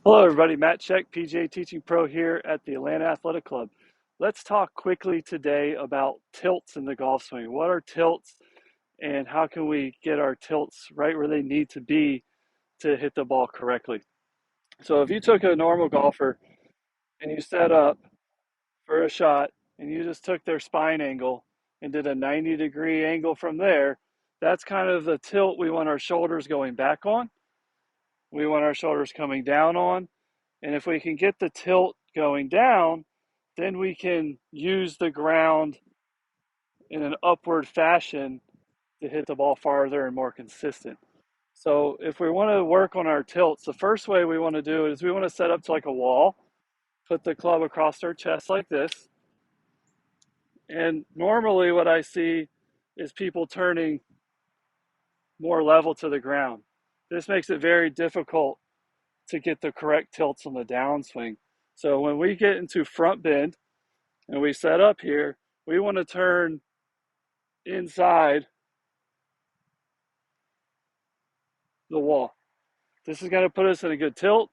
Hello, everybody. Matt Check, PGA Teaching Pro here at the Atlanta Athletic Club. Let's talk quickly today about tilts in the golf swing. What are tilts, and how can we get our tilts right where they need to be to hit the ball correctly? So, if you took a normal golfer and you set up for a shot and you just took their spine angle and did a 90-degree angle from there, that's kind of the tilt we want our shoulders going back on. We want our shoulders coming down on. And if we can get the tilt going down, then we can use the ground in an upward fashion to hit the ball farther and more consistent. So if we want to work on our tilts, the first way we want to do it is we want to set up to like a wall, put the club across our chest like this. And normally what I see is people turning more level to the ground. This makes it very difficult to get the correct tilts on the downswing. So when we get into front bend and we set up here, we want to turn inside the wall. This is going to put us in a good tilt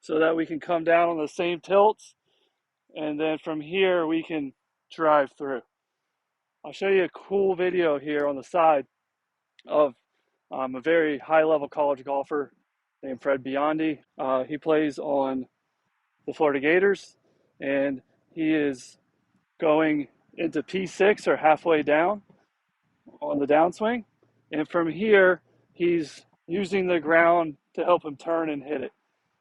so that we can come down on the same tilts, and then from here we can drive through. I'll show you a cool video here on the side of a very high level college golfer named Fred Biondi. He plays on the Florida Gators, and he is going into P6 or halfway down on the downswing. And from here, he's using the ground to help him turn and hit it.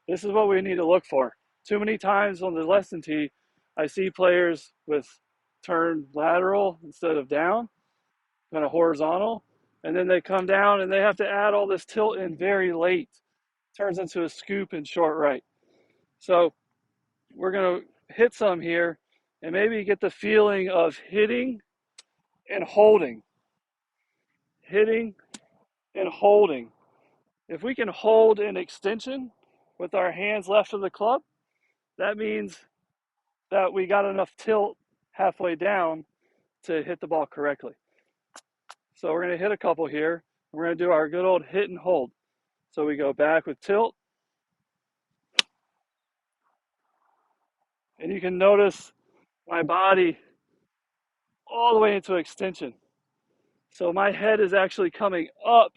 This is what we need to look for. Too many times on the lesson tee, I see players with turn lateral instead of down, kind of horizontal, and then they come down and they have to add all this tilt in very late. Turns into a scoop and short right. So we're going to hit some here and maybe get the feeling of hitting and holding. Hitting and holding. If we can hold an extension with our hands left of the club, that means that we got enough tilt halfway down to hit the ball correctly. So we're going to hit a couple here. We're going to do our good old hit and hold. So we go back with tilt. And you can notice my body all the way into extension. So my head is actually coming up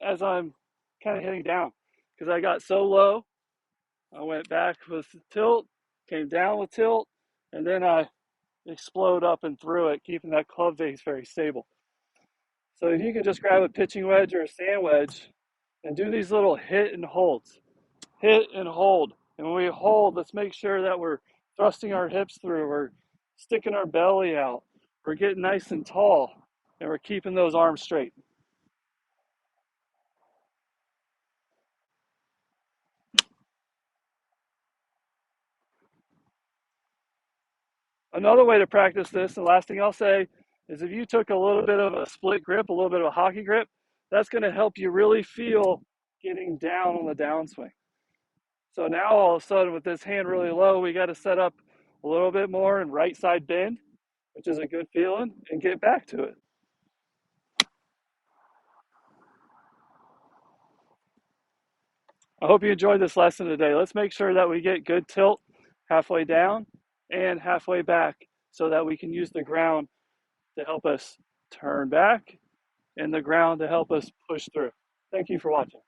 as I'm kind of hitting down because I got so low. I went back with tilt, came down with tilt, and then I explode up and through it, keeping that club face very stable. So if you can just grab a pitching wedge or a sand wedge and do these little hit and holds, hit and hold. And when we hold, let's make sure that we're thrusting our hips through, we're sticking our belly out, we're getting nice and tall, and we're keeping those arms straight. Another way to practice this, the last thing I'll say, is if you took a little bit of a split grip, a little bit of a hockey grip, that's going to help you really feel getting down on the downswing. So now all of a sudden with this hand really low, we got to set up a little bit more and right side bend, which is a good feeling, and get back to it. I hope you enjoyed this lesson today. Let's make sure that we get good tilt halfway down and halfway back so that we can use the ground to help us turn back and the ground to help us push through. Thank you for watching.